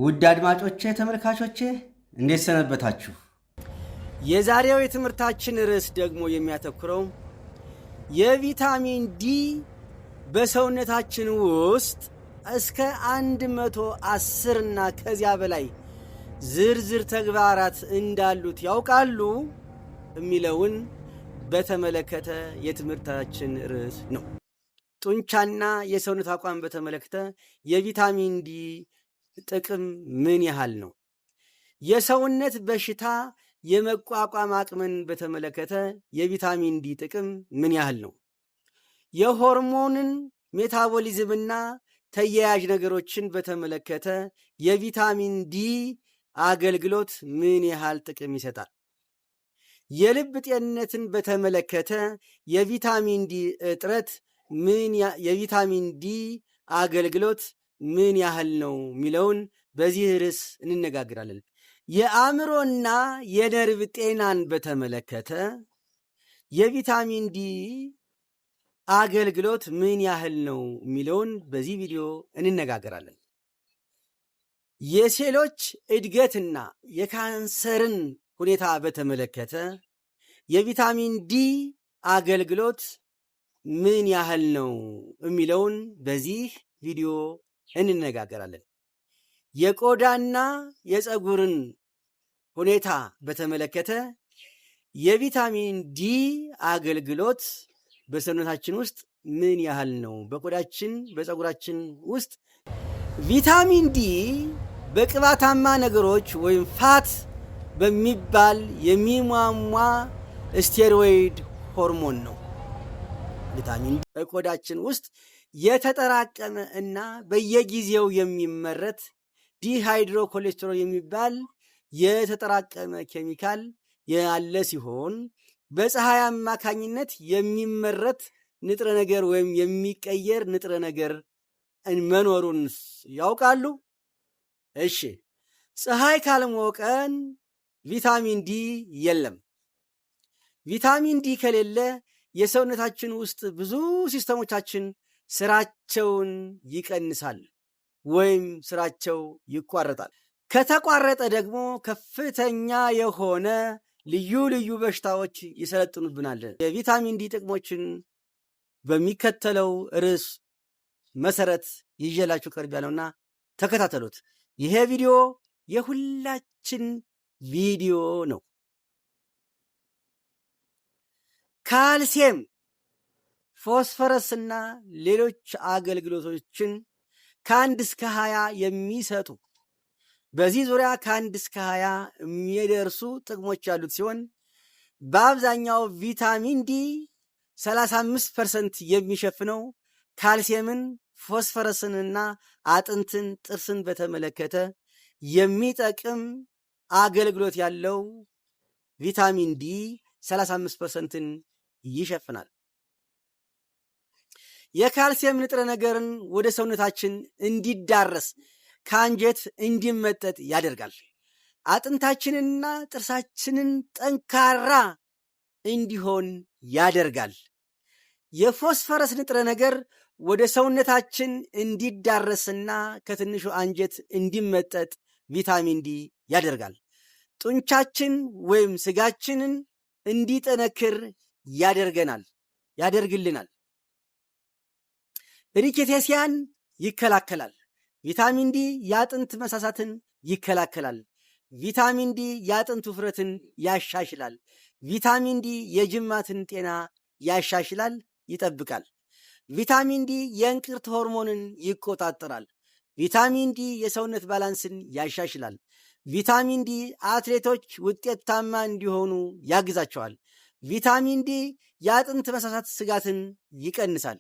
ውድ አድማጮቼ ተመልካቾቼ እንዴት ሰነበታችሁ? የዛሬው የትምህርታችን ርዕስ ደግሞ የሚያተኩረው የቪታሚን ዲ በሰውነታችን ውስጥ እስከ 110 እና ከዚያ በላይ ዝርዝር ተግባራት እንዳሉት ያውቃሉ የሚለውን በተመለከተ የትምህርታችን ርዕስ ነው። ጡንቻና የሰውነት አቋም በተመለከተ የቪታሚን ዲ ጥቅም ምን ያህል ነው? የሰውነት በሽታ የመቋቋም አቅምን በተመለከተ የቪታሚን ዲ ጥቅም ምን ያህል ነው? የሆርሞንን ሜታቦሊዝምና ተያያዥ ነገሮችን በተመለከተ የቪታሚን ዲ አገልግሎት ምን ያህል ጥቅም ይሰጣል? የልብ ጤንነትን በተመለከተ የቪታሚን ዲ እጥረት የቪታሚን ዲ አገልግሎት ምን ያህል ነው የሚለውን በዚህ ርዕስ እንነጋገራለን። የአእምሮና የነርቭ ጤናን በተመለከተ የቪታሚን ዲ አገልግሎት ምን ያህል ነው የሚለውን በዚህ ቪዲዮ እንነጋገራለን። የሴሎች እድገትና የካንሰርን ሁኔታ በተመለከተ የቪታሚን ዲ አገልግሎት ምን ያህል ነው የሚለውን በዚህ ቪዲዮ እንነጋገራለን። የቆዳና የፀጉርን ሁኔታ በተመለከተ የቪታሚን ዲ አገልግሎት በሰውነታችን ውስጥ ምን ያህል ነው? በቆዳችን በፀጉራችን ውስጥ ቪታሚን ዲ በቅባታማ ነገሮች ወይም ፋት በሚባል የሚሟሟ ስቴሮይድ ሆርሞን ነው። ቪታሚን ዲ በቆዳችን ውስጥ የተጠራቀመ እና በየጊዜው የሚመረት ዲሃይድሮ ኮሌስትሮል የሚባል የተጠራቀመ ኬሚካል ያለ ሲሆን በፀሐይ አማካኝነት የሚመረት ንጥረ ነገር ወይም የሚቀየር ንጥረ ነገር መኖሩን ያውቃሉ? እሺ፣ ፀሐይ ካልሞቀን ቪታሚን ዲ የለም። ቪታሚን ዲ ከሌለ የሰውነታችን ውስጥ ብዙ ሲስተሞቻችን ስራቸውን ይቀንሳል ወይም ስራቸው ይቋረጣል። ከተቋረጠ ደግሞ ከፍተኛ የሆነ ልዩ ልዩ በሽታዎች ይሰለጥኑብናል። የቪታሚን ዲ ጥቅሞችን በሚከተለው ርዕስ መሰረት ይዤላችሁ ቀርብ ያለውና ተከታተሉት። ይሄ ቪዲዮ የሁላችን ቪዲዮ ነው። ካልሲየም፣ ፎስፈረስና ሌሎች አገልግሎቶችን ከ1 እስከ 20 የሚሰጡ በዚህ ዙሪያ ከ1 እስከ 20 የሚደርሱ ጥቅሞች ያሉት ሲሆን በአብዛኛው ቪታሚን ዲ 35% የሚሸፍነው ካልሲየምን፣ ፎስፈረስንና አጥንትን፣ ጥርስን በተመለከተ የሚጠቅም አገልግሎት ያለው ቪታሚን ዲ 35%ን ይሸፍናል። የካልሲየም ንጥረ ነገርን ወደ ሰውነታችን እንዲዳረስ ከአንጀት እንዲመጠጥ ያደርጋል። አጥንታችንንና ጥርሳችንን ጠንካራ እንዲሆን ያደርጋል። የፎስፈረስ ንጥረ ነገር ወደ ሰውነታችን እንዲዳረስና ከትንሹ አንጀት እንዲመጠጥ ቪታሚን ዲ ያደርጋል። ጡንቻችን ወይም ስጋችንን እንዲጠነክር ያደርግልናል። ሪኬቴሲያን ይከላከላል። ቪታሚን ዲ የአጥንት መሳሳትን ይከላከላል። ቪታሚን ዲ የአጥንት ውፍረትን ያሻሽላል። ቪታሚን ዲ የጅማትን ጤና ያሻሽላል፣ ይጠብቃል። ቪታሚን ዲ የእንቅርት ሆርሞንን ይቆጣጠራል። ቪታሚን ዲ የሰውነት ባላንስን ያሻሽላል። ቪታሚን ዲ አትሌቶች ውጤታማ እንዲሆኑ ያግዛቸዋል። ቪታሚን ዲ የአጥንት መሳሳት ስጋትን ይቀንሳል።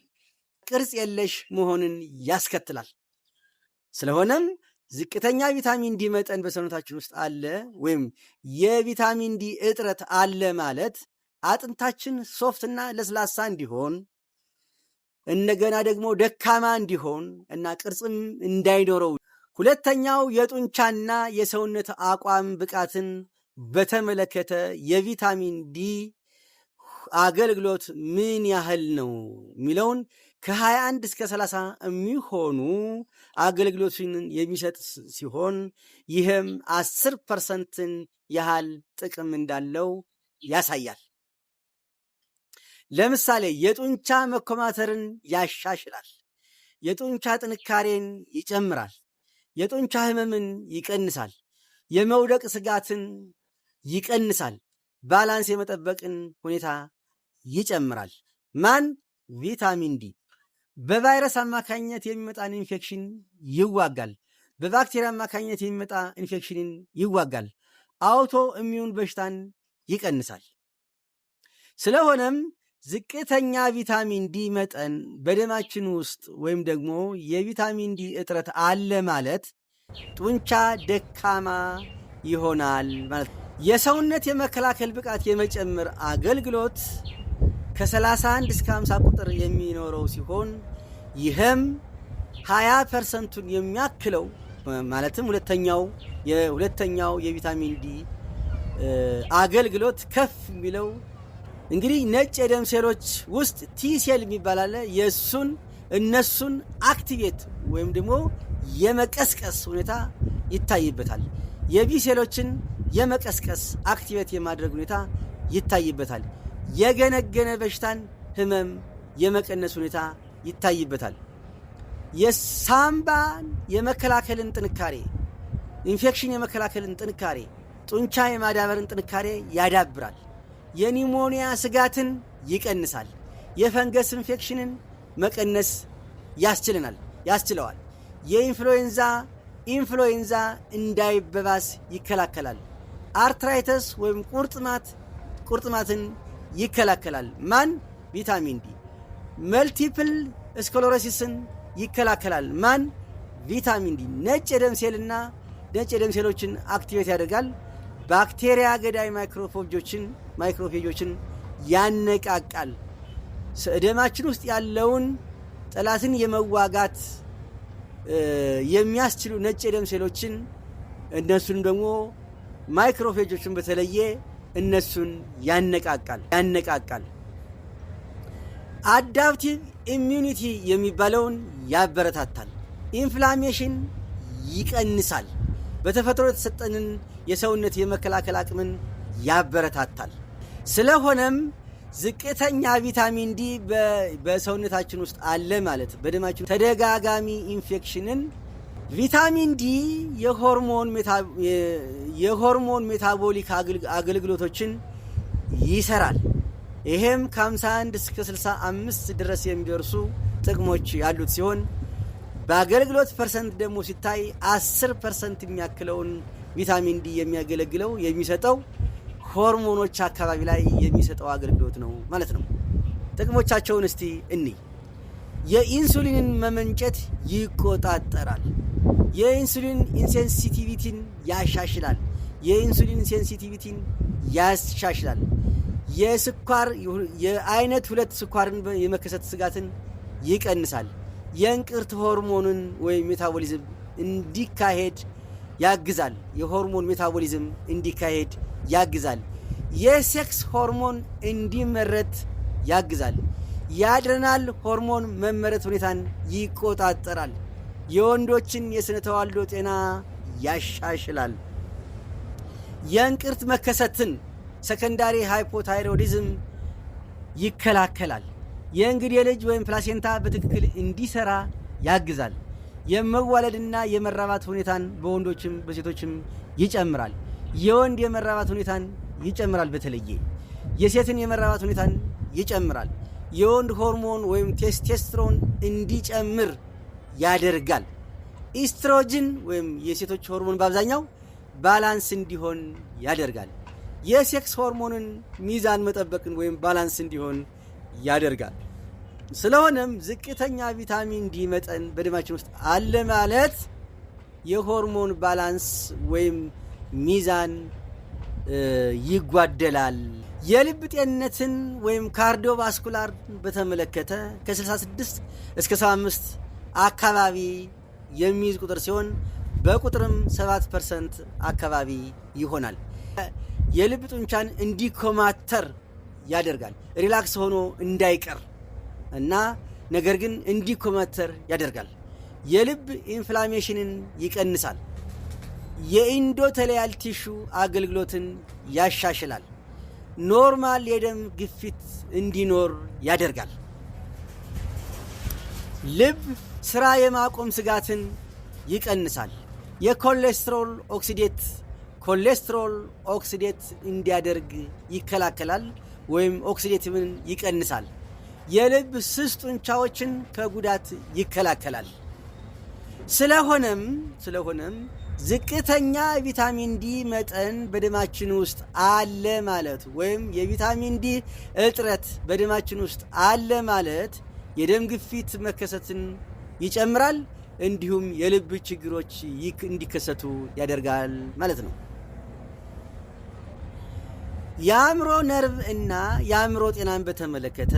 ቅርጽ የለሽ መሆንን ያስከትላል። ስለሆነም ዝቅተኛ ቪታሚን ዲ መጠን በሰውነታችን ውስጥ አለ ወይም የቪታሚን ዲ እጥረት አለ ማለት አጥንታችን ሶፍትና ለስላሳ እንዲሆን እንደገና ደግሞ ደካማ እንዲሆን እና ቅርጽም እንዳይኖረው። ሁለተኛው የጡንቻና የሰውነት አቋም ብቃትን በተመለከተ የቪታሚን ዲ አገልግሎት ምን ያህል ነው የሚለውን ከ21 እስከ 30 የሚሆኑ አገልግሎትን የሚሰጥ ሲሆን ይህም 10% ያህል ጥቅም እንዳለው ያሳያል። ለምሳሌ የጡንቻ መኮማተርን ያሻሽላል፣ የጡንቻ ጥንካሬን ይጨምራል፣ የጡንቻ ህመምን ይቀንሳል፣ የመውደቅ ስጋትን ይቀንሳል፣ ባላንስ የመጠበቅን ሁኔታ ይጨምራል። ማን? ቪታሚን ዲ በቫይረስ አማካኝነት የሚመጣን ኢንፌክሽን ይዋጋል። በባክቴሪያ አማካኝነት የሚመጣ ኢንፌክሽንን ይዋጋል። አውቶ ኢሚዩን በሽታን ይቀንሳል። ስለሆነም ዝቅተኛ ቪታሚን ዲ መጠን በደማችን ውስጥ ወይም ደግሞ የቪታሚን ዲ እጥረት አለ ማለት ጡንቻ ደካማ ይሆናል ማለት ነው። የሰውነት የመከላከል ብቃት የመጨመር አገልግሎት ከ31 እስከ 50 ቁጥር የሚኖረው ሲሆን ይህም 20%ን የሚያክለው ማለትም ሁለተኛው የቪታሚን ዲ አገልግሎት ከፍ የሚለው እንግዲህ ነጭ የደም ሴሎች ውስጥ ቲ ሴል የሚባል አለ። እነሱን አክቲቬት ወይም ደግሞ የመቀስቀስ ሁኔታ ይታይበታል። የቢ ሴሎችን የመቀስቀስ አክቲቬት የማድረግ ሁኔታ ይታይበታል። የገነገነ በሽታን ህመም የመቀነስ ሁኔታ ይታይበታል። የሳምባን የመከላከልን ጥንካሬ፣ ኢንፌክሽን የመከላከልን ጥንካሬ፣ ጡንቻ የማዳበርን ጥንካሬ ያዳብራል። የኒሞኒያ ስጋትን ይቀንሳል። የፈንገስ ኢንፌክሽንን መቀነስ ያስችለዋል። የኢንፍሉዌንዛ እንዳይበባስ ይከላከላል። አርትራይተስ ወይም ቁርጥማትን ይከላከላል። ማን? ቪታሚን ዲ። መልቲፕል ስክለሮሲስን ይከላከላል። ማን? ቪታሚን ዲ። ነጭ የደም ሴሎችን አክቲቬት ያደርጋል። ባክቴሪያ ገዳይ ማይክሮፌጆችን ያነቃቃል። ደማችን ውስጥ ያለውን ጠላትን የመዋጋት የሚያስችሉ ነጭ የደም ሴሎችን እነሱን ደግሞ ማይክሮፌጆችን በተለየ እነሱን ያነቃቃል። አዳፕቲቭ ኢሚዩኒቲ የሚባለውን ያበረታታል። ኢንፍላሜሽን ይቀንሳል። በተፈጥሮ የተሰጠንን የሰውነት የመከላከል አቅምን ያበረታታል። ስለሆነም ዝቅተኛ ቪታሚን ዲ በሰውነታችን ውስጥ አለ ማለት በደማችን ተደጋጋሚ ኢንፌክሽንን ቪታሚን ዲ የሆርሞን ሜታቦሊክ አገልግሎቶችን ይሰራል። ይሄም ከ51 እስከ 65 ድረስ የሚደርሱ ጥቅሞች ያሉት ሲሆን በአገልግሎት ፐርሰንት ደግሞ ሲታይ 10% የሚያክለውን ቪታሚን ዲ የሚሰጠው ሆርሞኖች አካባቢ ላይ የሚሰጠው አገልግሎት ነው ማለት ነው። ጥቅሞቻቸውን እስቲ እንይ። የኢንሱሊንን መመንጨት ይቆጣጠራል። የኢንሱሊን ኢንሴንሲቲቪቲን ያሻሽላል። የአይነት 2 ስኳርን የመከሰት ስጋትን ይቀንሳል። የእንቅርት ሆርሞንን ወይም ሜታቦሊዝም እንዲካሄድ ያግዛል። የሆርሞን ሜታቦሊዝም እንዲካሄድ ያግዛል። የሴክስ ሆርሞን እንዲመረት ያግዛል። የአድሬናል ሆርሞን መመረት ሁኔታን ይቆጣጠራል። የወንዶችን የስነ ተዋልዶ ጤና ያሻሽላል። የእንቅርት መከሰትን ሰከንዳሪ ሃይፖታይሮይዲዝም ይከላከላል። የእንግዴ ልጅ ወይም ፕላሴንታ በትክክል እንዲሰራ ያግዛል። የመዋለድና የመራባት ሁኔታን በወንዶችም በሴቶችም ይጨምራል። የወንድ የመራባት ሁኔታን ይጨምራል። በተለየ የሴትን የመራባት ሁኔታን ይጨምራል። የወንድ ሆርሞን ወይም ቴስቴስትሮን እንዲጨምር ያደርጋል። ኢስትሮጅን ወይም የሴቶች ሆርሞን በአብዛኛው ባላንስ እንዲሆን ያደርጋል። የሴክስ ሆርሞንን ሚዛን መጠበቅን ወይም ባላንስ እንዲሆን ያደርጋል። ስለሆነም ዝቅተኛ ቪታሚን ዲ መጠን በደማችን ውስጥ አለ ማለት የሆርሞን ባላንስ ወይም ሚዛን ይጓደላል። የልብ ጤንነትን ወይም ካርዲዮቫስኩላር በተመለከተ ከ66 እስከ 75 አካባቢ የሚይዝ ቁጥር ሲሆን በቁጥርም 7% አካባቢ ይሆናል። የልብ ጡንቻን እንዲኮማተር ያደርጋል። ሪላክስ ሆኖ እንዳይቀር እና ነገር ግን እንዲኮመተር ያደርጋል። የልብ ኢንፍላሜሽንን ይቀንሳል። የኢንዶቴሊያል ቲሹ አገልግሎትን ያሻሽላል። ኖርማል የደም ግፊት እንዲኖር ያደርጋል። ልብ ስራ የማቆም ስጋትን ይቀንሳል። የኮሌስትሮል ኦክሲዴት እንዲያደርግ ይከላከላል ወይም ኦክሲዴቲቭን ይቀንሳል። የልብ ስስ ጡንቻዎችን ከጉዳት ይከላከላል። ስለሆነም ዝቅተኛ ቪታሚን ዲ መጠን በደማችን ውስጥ አለ ማለት ወይም የቪታሚን ዲ እጥረት በደማችን ውስጥ አለ ማለት የደም ግፊት መከሰትን ይጨምራል፣ እንዲሁም የልብ ችግሮች እንዲከሰቱ ያደርጋል ማለት ነው። የአእምሮ ነርቭ እና የአእምሮ ጤናን በተመለከተ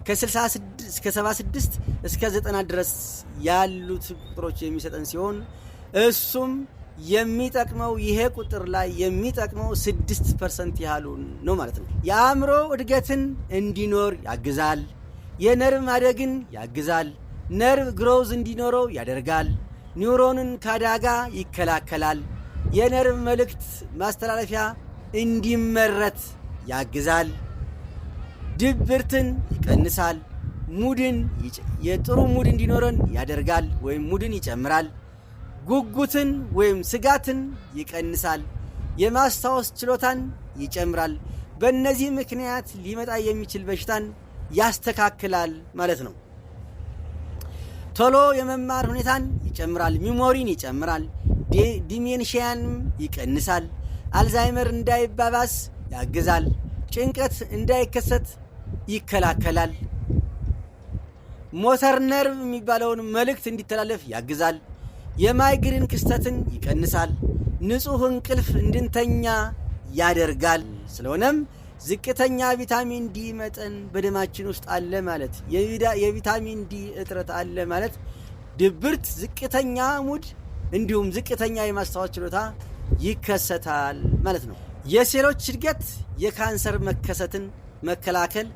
ከ76 እስከ 90 ድረስ ያሉት ቁጥሮች የሚሰጠን ሲሆን እሱም የሚጠቅመው ይሄ ቁጥር ላይ የሚጠቅመው 6% ያህሉ ነው ማለት ነው። የአእምሮ እድገትን እንዲኖር ያግዛል። የነርቭ ማደግን ያግዛል። ነርቭ ግሮዝ እንዲኖረው ያደርጋል። ኒውሮንን ከአደጋ ይከላከላል። የነርቭ መልእክት ማስተላለፊያ እንዲመረት ያግዛል። ድብርትን ይቀንሳል። የጥሩ ሙድ እንዲኖረን ያደርጋል ወይም ሙድን ይጨምራል። ጉጉትን ወይም ስጋትን ይቀንሳል። የማስታወስ ችሎታን ይጨምራል። በእነዚህ ምክንያት ሊመጣ የሚችል በሽታን ያስተካክላል ማለት ነው። ቶሎ የመማር ሁኔታን ይጨምራል። ሚሞሪን ይጨምራል። ዲሜንሺያንም ይቀንሳል። አልዛይመር እንዳይባባስ ያግዛል። ጭንቀት እንዳይከሰት ይከላከላል። ሞተር ነርቭ የሚባለውን መልእክት እንዲተላለፍ ያግዛል። የማይግሪን ክስተትን ይቀንሳል። ንጹህ እንቅልፍ እንድንተኛ ያደርጋል። ስለሆነም ዝቅተኛ ቪታሚን ዲ መጠን በደማችን ውስጥ አለ ማለት የቪታሚን ዲ እጥረት አለ ማለት ድብርት፣ ዝቅተኛ ሙድ እንዲሁም ዝቅተኛ የማስታወስ ችሎታ ይከሰታል ማለት ነው። የሴሎች እድገት የካንሰር መከሰትን መከላከል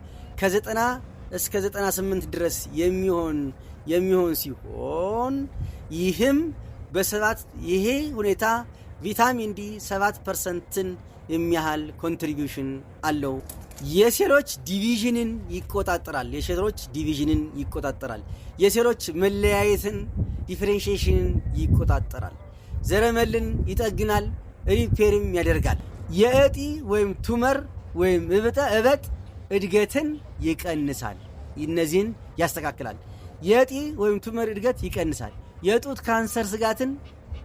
ከ90 እስከ 98 ድረስ የሚሆን ሲሆን ይሄ ሁኔታ ቪታሚን ዲ 7%ን የሚያህል ኮንትሪቢዩሽን አለው። የሴሎች ዲቪዥንን ይቆጣጠራል። የሴሎች መለያየትን ዲፈረንሺዬሽንን ይቆጣጠራል። ዘረመልን ይጠግናል፣ ሪፔርም ያደርጋል። የእጢ ወይም ቱመር ወይም እበጥ እድገትን ይቀንሳል። እነዚህን ያስተካክላል። የእጢ ወይም ቱመር እድገት ይቀንሳል። የጡት ካንሰር ስጋትን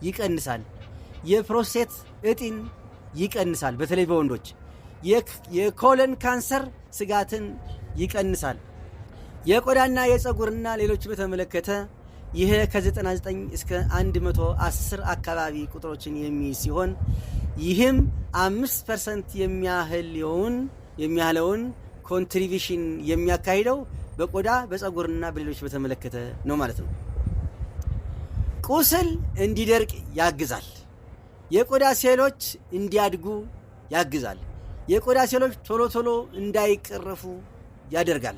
ይቀንሳል። የፕሮስቴት እጢን ይቀንሳል፣ በተለይ በወንዶች። የኮለን ካንሰር ስጋትን ይቀንሳል። የቆዳና የፀጉርና ሌሎች በተመለከተ ይሄ ከ99 እስከ 110 አካባቢ ቁጥሮችን የሚይዝ ሲሆን ይህም 5% የሚያህለውን ኮንትሪቢሽን የሚያካሂደው በቆዳ በፀጉርና በሌሎች በተመለከተ ነው ማለት ነው። ቁስል እንዲደርቅ ያግዛል። የቆዳ ሴሎች እንዲያድጉ ያግዛል። የቆዳ ሴሎች ቶሎ እንዳይቀረፉ ያደርጋል።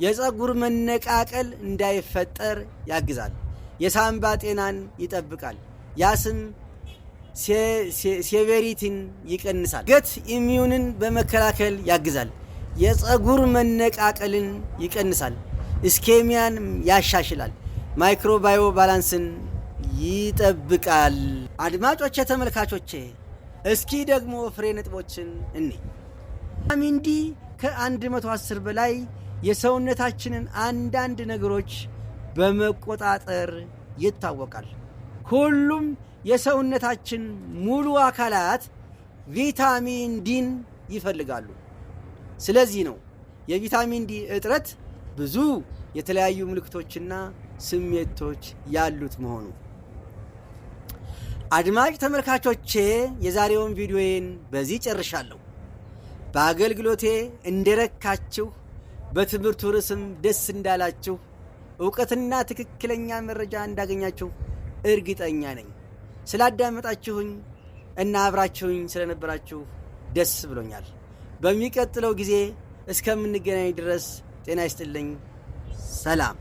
የፀጉር መነቃቀል እንዳይፈጠር ያግዛል። የሳምባ ጤናን ይጠብቃል። የአስም ሴቬሪቲን ይቀንሳል። ገት ኢሚዩንን በመከላከል ያግዛል። የፀጉር መነቃቀልን ይቀንሳል። እስኬሚያን ያሻሽላል። ማይክሮባዮ ባላንስን ይጠብቃል። አድማጮቼ፣ ተመልካቾቼ እስኪ ደግሞ ፍሬ ነጥቦችን ቪታሚን ዲ ከ110 በላይ የሰውነታችንን አንዳንድ ነገሮች በመቆጣጠር ይታወቃል። ሁሉም የሰውነታችን ሙሉ አካላት ቪታሚን ዲን ይፈልጋሉ። ስለዚህ ነው የቪታሚን ዲ እጥረት ብዙ የተለያዩ ምልክቶችና ስሜቶች ያሉት መሆኑ። አድማጭ ተመልካቾቼ የዛሬውን ቪዲዮዬን በዚህ ጨርሻለሁ። በአገልግሎቴ እንደረካችሁ፣ በትምህርቱ ርዕስም ደስ እንዳላችሁ፣ ዕውቀትና ትክክለኛ መረጃ እንዳገኛችሁ እርግጠኛ ነኝ። ስላዳመጣችሁኝ እና አብራችሁኝ ስለነበራችሁ ደስ ብሎኛል። በሚቀጥለው ጊዜ እስከምንገናኝ ድረስ ጤና ይስጥልኝ። ሰላም።